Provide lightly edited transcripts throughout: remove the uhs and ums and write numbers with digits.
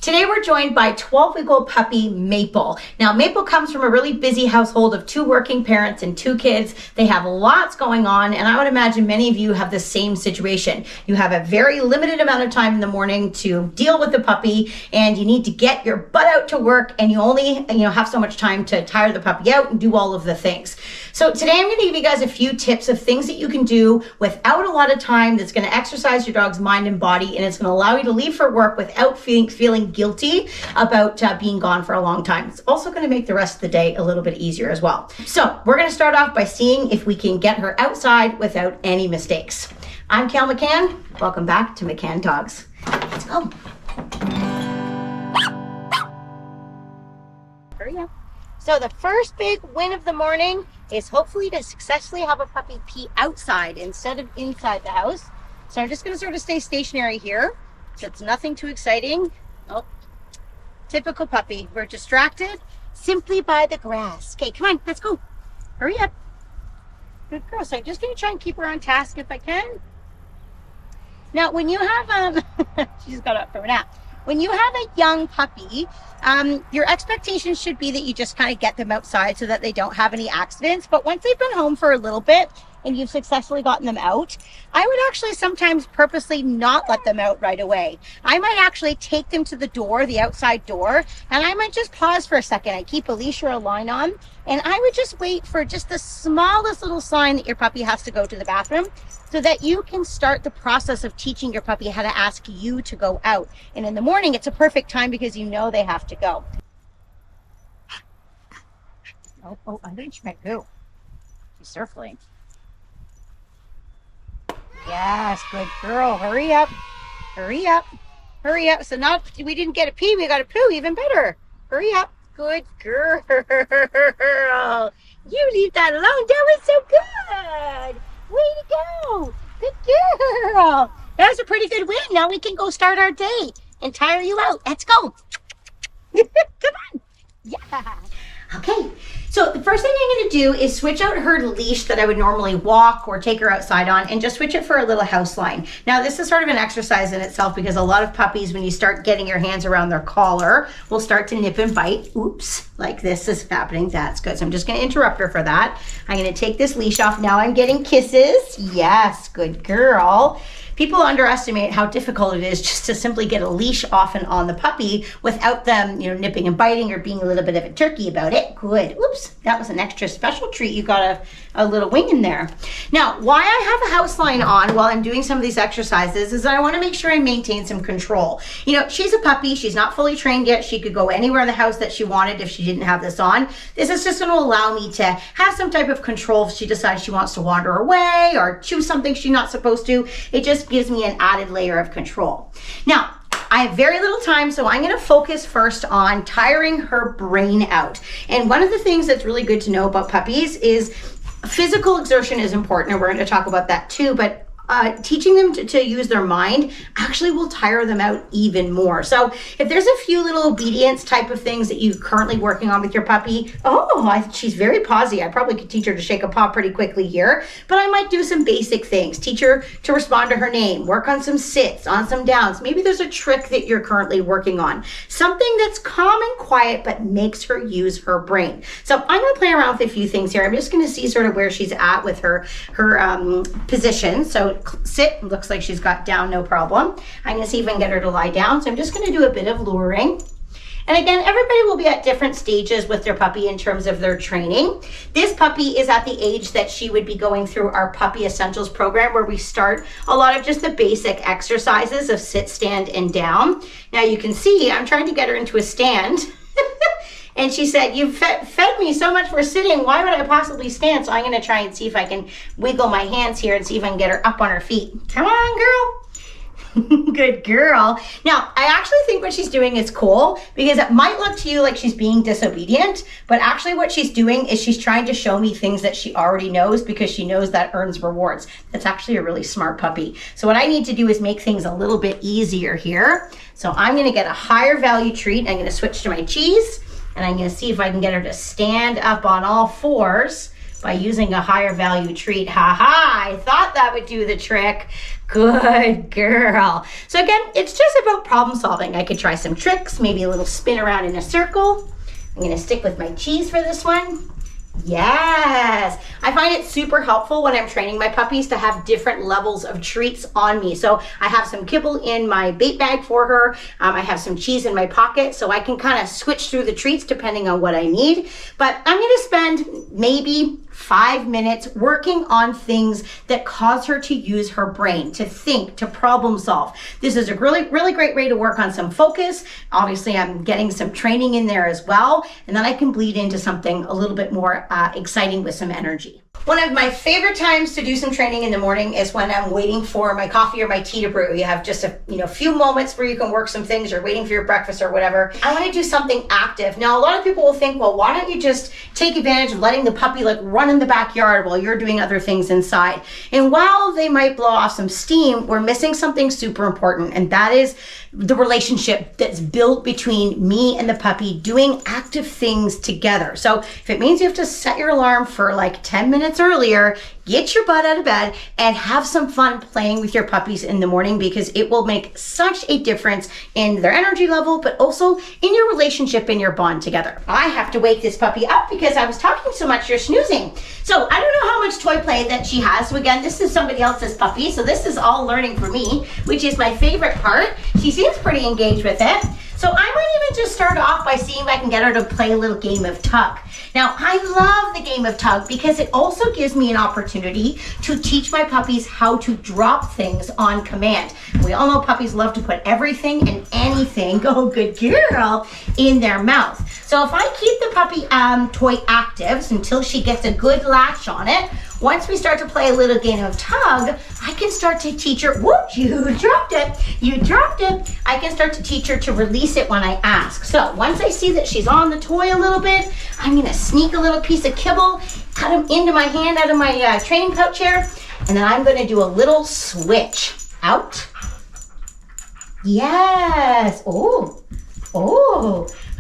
Today we're joined by 12-week-old puppy Maple. Now Maple comes from a really busy household of 2 working parents and 2 kids. They have lots going on, and I would imagine many of you have the same situation. You have a very limited amount of time in the morning to deal with the puppy, and you need to get your butt out to work, and you only have so much time to tire the puppy out and do all of the things. So today I'm going to give you guys a few tips of things that you can do without a lot of time that's going to exercise your dog's mind and body, and it's going to allow you to leave for work without feeling guilty about being gone for a long time. It's also going to make the rest of the day a little bit easier as well. So we're going to start off by seeing if we can get her outside without any mistakes. I'm Cal McCann. Welcome back to McCann Dogs. Let's go. Hurry up. So the first big win of the morning is hopefully to successfully have a puppy pee outside instead of inside the house. So I'm just going to sort of stay stationary here. So it's nothing too exciting. Oh, typical puppy. We're distracted simply by the grass. Okay, come on, let's go. Hurry up. Good girl. So I'm just going to try and keep her on task if I can. Now, when you have, she's got up from a nap. When you have a young puppy, your expectation should be that you just kind of get them outside so that they don't have any accidents. But once they've been home for a little bit and you've successfully gotten them out, I would actually sometimes purposely not let them out right away. I might actually take them to the door, the outside door, and I might just pause for a second. I keep a leash or a line on, and I would just wait for just the smallest little sign that your puppy has to go to the bathroom so that you can start the process of teaching your puppy how to ask you to go out. And in the morning, it's a perfect time because you know they have to go. Oh, I think she might go. She's circling. Yes, good girl. Hurry up. Hurry up. Hurry up. So now we didn't get a pee, we got a poo. Even better. Hurry up. Good girl. You leave that alone. That was so good. Way to go. Good girl. That was a pretty good win. Now we can go start our day and tire you out. Let's go. Come on. Yeah. Okay. So the first thing I'm going to do is switch out her leash that I would normally walk or take her outside on and just switch it for a little house line. Now this is sort of an exercise in itself because a lot of puppies, when you start getting your hands around their collar, will start to nip and bite. Oops, like this is happening. That's good. So I'm just going to interrupt her for that. I'm going to take this leash off. Now I'm getting kisses. Yes, good girl. People underestimate how difficult it is just to simply get a leash off and on the puppy without them, nipping and biting or being a little bit of a turkey about it. Good. Oops, that was an extra special treat. You got a little wing in there. Now, why I have a house line on while I'm doing some of these exercises is that I want to make sure I maintain some control. She's a puppy. She's not fully trained yet. She could go anywhere in the house that she wanted if she didn't have this on. This is just going to allow me to have some type of control if she decides she wants to wander away or choose something she's not supposed to. It just gives me an added layer of control. Now, I have very little time, so I'm going to focus first on tiring her brain out. And one of the things that's really good to know about puppies is physical exertion is important, and we're going to talk about that too, but teaching them to use their mind actually will tire them out even more. So if there's a few little obedience type of things that you're currently working on with your puppy, she's very pausy. I probably could teach her to shake a paw pretty quickly here, but I might do some basic things. Teach her to respond to her name, work on some sits, on some downs. Maybe there's a trick that you're currently working on. Something that's calm and quiet, but makes her use her brain. So I'm going to play around with a few things here. I'm just going to see sort of where she's at with her position. So sit, looks like she's got down, no problem. I'm going to see if I can get her to lie down. So I'm just going to do a bit of luring. And again, everybody will be at different stages with their puppy in terms of their training. This puppy is at the age that she would be going through our Puppy Essentials program, where we start a lot of just the basic exercises of sit, stand, and down. Now you can see I'm trying to get her into a stand. And she said, "You've fed me so much for sitting. Why would I possibly stand?" So I'm going to try and see if I can wiggle my hands here and see if I can get her up on her feet. Come on, girl. Good girl. Now, I actually think what she's doing is cool because it might look to you like she's being disobedient, but actually what she's doing is she's trying to show me things that she already knows because she knows that earns rewards. That's actually a really smart puppy. So what I need to do is make things a little bit easier here. So I'm going to get a higher value treat. I'm going to switch to my cheese. And I'm going to see if I can get her to stand up on all fours by using a higher value treat. Ha ha, I thought that would do the trick. Good girl. So again, it's just about problem solving. I could try some tricks, maybe a little spin around in a circle. I'm gonna stick with my cheese for this one. Yes, I find it super helpful when I'm training my puppies to have different levels of treats on me. So I have some kibble in my bait bag for her. I have some cheese in my pocket, so I can kind of switch through the treats depending on what I need. But I'm going to spend maybe 5 minutes working on things that cause her to use her brain, to think, to problem solve. This is a really, really great way to work on some focus. Obviously, I'm getting some training in there as well, and then I can bleed into something a little bit more exciting with some energy. One of my favorite times to do some training in the morning is when I'm waiting for my coffee or my tea to brew. You have just a few moments where you can work some things. You're waiting for your breakfast or whatever. I want to do something active. Now, a lot of people will think, well, why don't you just take advantage of letting the puppy like run in the backyard while you're doing other things inside? And while they might blow off some steam, we're missing something super important, and that is the relationship that's built between me and the puppy doing active things together. So if it means you have to set your alarm for like 10 minutes earlier, get your butt out of bed and have some fun playing with your puppies in the morning, because it will make such a difference in their energy level, but also in your relationship and your bond together. I have to wake this puppy up because I was talking so much, you're snoozing. So I don't know how much toy play that she has. So again, this is somebody else's puppy, so this is all learning for me, which is my favorite part. She seems pretty engaged with it. So I might even just start off by seeing if I can get her to play a little game of tug. Now, I love the game of tug because it also gives me an opportunity to teach my puppies how to drop things on command. We all know puppies love to put everything and anything, oh good girl, in their mouth. So if I keep the puppy toy active until she gets a good latch on it, once we start to play a little game of tug, I can start to teach her, whoop, you dropped it. I can start to teach her to release it when I ask. So once I see that she's on the toy a little bit, I'm gonna sneak a little piece of kibble, cut him into my hand out of my training pouch here, and then I'm gonna do a little switch. Out. Yes, oh,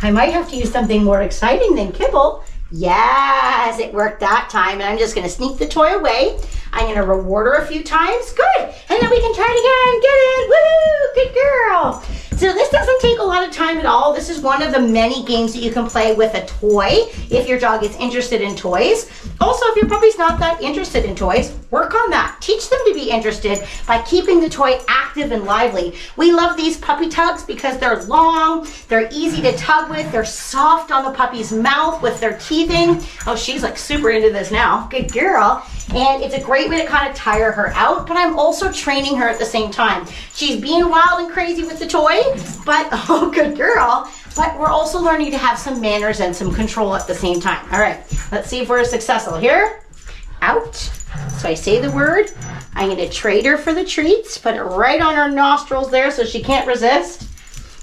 I might have to use something more exciting than kibble. Yes, it worked that time. And I'm just going to sneak the toy away. I'm going to reward her a few times. Good. And then we can try it again. Get it. Woo, good girl. So this doesn't take a lot of time at all. This is one of the many games that you can play with a toy if your dog is interested in toys. Also, if your puppy's not that interested in toys, work on that. Teach them to be interested by keeping the toy active and lively. We love these puppy tugs because they're long, they're easy to tug with, they're soft on the puppy's mouth with their teething. Oh, she's like super into this now. Good girl. And it's a great way to kind of tire her out, but I'm also training her at the same time. She's being wild and crazy with the toy, but oh, good girl. But we're also learning to have some manners and some control at the same time. All right, let's see if we're successful here. Out. So I say the word. I'm going to trade her for the treats, put it right on her nostrils there so she can't resist.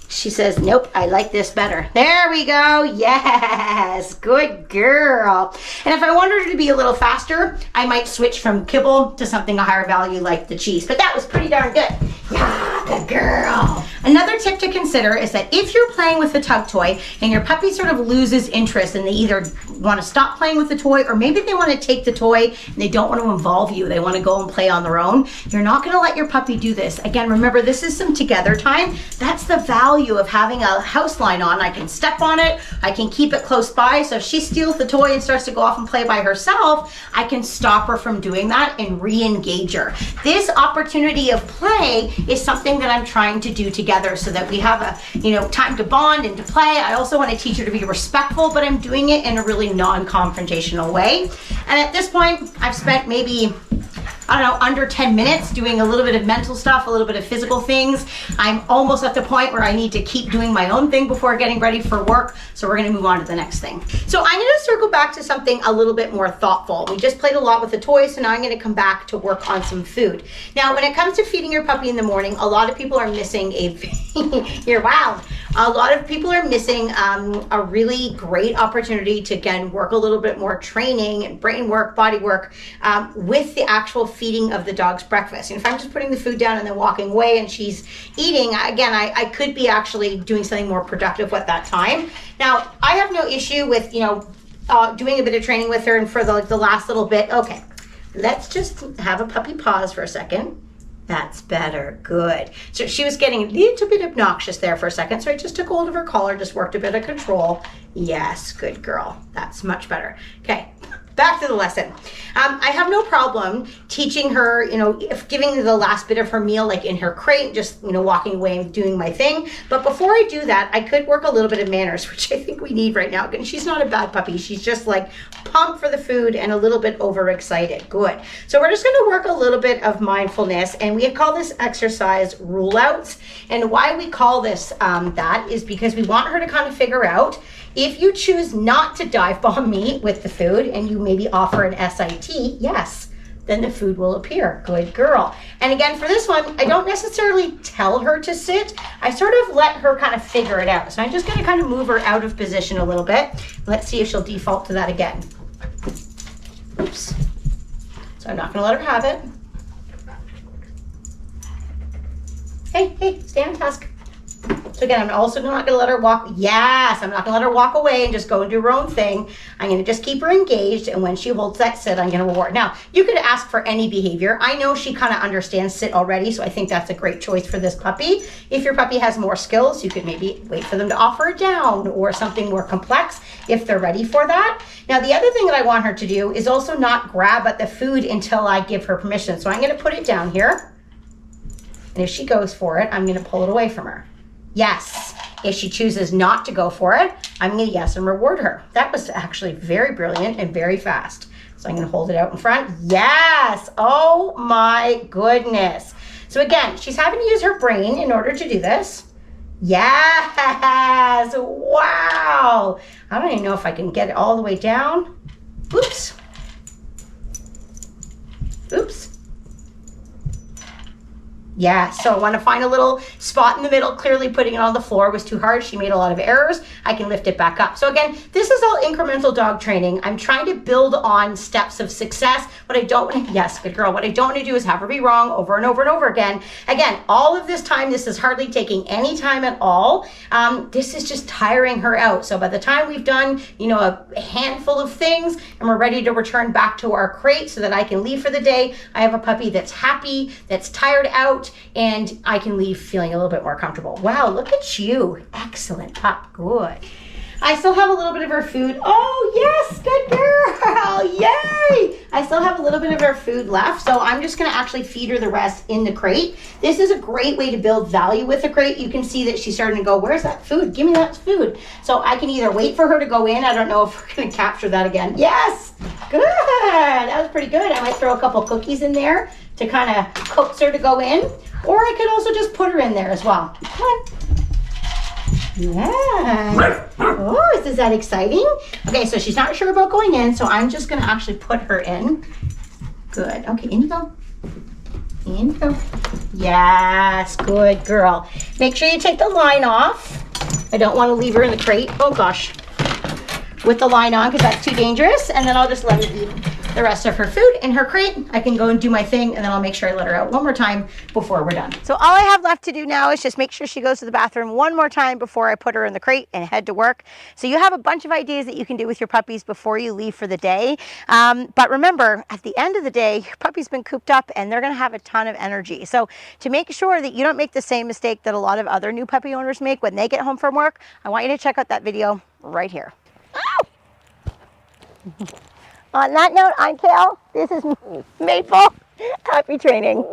She says, nope, I like this better. There we go. Yes, good girl. And if I wanted her to be a little faster, I might switch from kibble to something a higher value like the cheese. But that was pretty darn good. Yeah, good girl. Another tip to consider is that if you're playing with the tug toy and your puppy sort of loses interest and they either want to stop playing with the toy or maybe they want to take the toy and they don't want to involve you, they want to go and play on their own, you're not going to let your puppy do this. Again, remember, this is some together time. That's the value of having a house line on. I can step on it, I can keep it close by, so if she steals the toy and starts to go off and play by herself, I can stop her from doing that and re-engage her. This opportunity of play is something that I'm trying to do together so that we have a time to bond and to play. I also want to teach her to be respectful, but I'm doing it in a really non-confrontational way. And at this point, I've spent maybe, I don't know, under 10 minutes doing a little bit of mental stuff, a little bit of physical things. I'm almost at the point where I need to keep doing my own thing before getting ready for work. So we're going to move on to the next thing. So I'm going to circle back to something a little bit more thoughtful. We just played a lot with the toys, so now I'm going to come back to work on some food. Now, when it comes to feeding your puppy in the morning, a lot of people are missing you're wild. A lot of people are missing a really great opportunity to, again, work a little bit more training and brain work, body work with the actual feeding of the dog's breakfast. And if I'm just putting the food down and then walking away and she's eating, again, I could be actually doing something more productive with that time. Now, I have no issue with, doing a bit of training with her, and for the last little bit. Okay, let's just have a puppy pause for a second. That's better. Good. So she was getting a little bit obnoxious there for a second. So I just took hold of her collar, just worked a bit of control. Yes, good girl. That's much better. Okay, back to the lesson. I have no problem teaching her, if giving her the last bit of her meal, like in her crate, just, walking away and doing my thing. But before I do that, I could work a little bit of manners, which I think we need right now. And she's not a bad puppy. She's just like pumped for the food and a little bit overexcited. Good. So we're just going to work a little bit of mindfulness, and we call this exercise rule outs. And why we call this that is because we want her to kind of figure out, if you choose not to dive bomb me with the food and you maybe offer an SIT, yes, then the food will appear. Good girl. And again, for this one, I don't necessarily tell her to sit. I sort of let her kind of figure it out. So I'm just going to kind of move her out of position a little bit. Let's see if she'll default to that again. Oops. So I'm not going to let her have it. Hey, stay on task. So again, I'm also not going to let her walk. Yes, I'm not going to let her walk away and just go and do her own thing. I'm going to just keep her engaged. And when she holds that sit, I'm going to reward. Now, you could ask for any behavior. I know she kind of understands sit already, so I think that's a great choice for this puppy. If your puppy has more skills, you could maybe wait for them to offer it down or something more complex if they're ready for that. Now, the other thing that I want her to do is also not grab at the food until I give her permission. So I'm going to put it down here. And if she goes for it, I'm going to pull it away from her. Yes. If she chooses not to go for it, I'm going to yes and reward her. That was actually very brilliant and very fast. So I'm going to hold it out in front. Yes. Oh my goodness. So again, she's having to use her brain in order to do this. Yes. Wow. I don't even know if I can get it all the way down. Oops. Oops. Yeah, so I want to find a little spot in the middle. Clearly putting it on the floor was too hard. She made a lot of errors. I can lift it back up. So again, this is all incremental dog training. I'm trying to build on steps of success. What I don't want to, yes, good girl. What I don't want to do is have her be wrong over and over and over again. Again, all of this time, this is hardly taking any time at all. This is just tiring her out. So by the time we've done, a handful of things and we're ready to return back to our crate so that I can leave for the day, I have a puppy that's happy, that's tired out, and I can leave feeling a little bit more comfortable. Wow, look at you. Excellent pup. Good. I still have a little bit of her food. Oh, yes, good girl. Yay. I still have a little bit of her food left, so I'm just going to actually feed her the rest in the crate. This is a great way to build value with a crate. You can see that she's starting to go, where's that food? Give me that food. So I can either wait for her to go in. I don't know if we're going to capture that again. Yes. Good. That was pretty good. I might throw a couple cookies in there to kind of coax her to go in, or I could also just put her in there as well. Come on. Yeah. Oh, is that exciting? Okay, so she's not sure about going in, so I'm just going to actually put her in. Good. Okay, in you go. In you go. Yes, good girl. Make sure you take the line off. I don't want to leave her in the crate. Oh, gosh. With the line on, because that's too dangerous. And then I'll just let her eat the rest of her food in her crate. I can go and do my thing, and then I'll make sure I let her out one more time before we're done. So all I have left to do now is just make sure she goes to the bathroom one more time before I put her in the crate and head to work. So you have a bunch of ideas that you can do with your puppies before you leave for the day. But remember, at the end of the day, your puppy's been cooped up and they're going to have a ton of energy. So to make sure that you don't make the same mistake that a lot of other new puppy owners make when they get home from work, I want you to check out that video right here. On that note, I'm Kale. This is Maple. Happy training.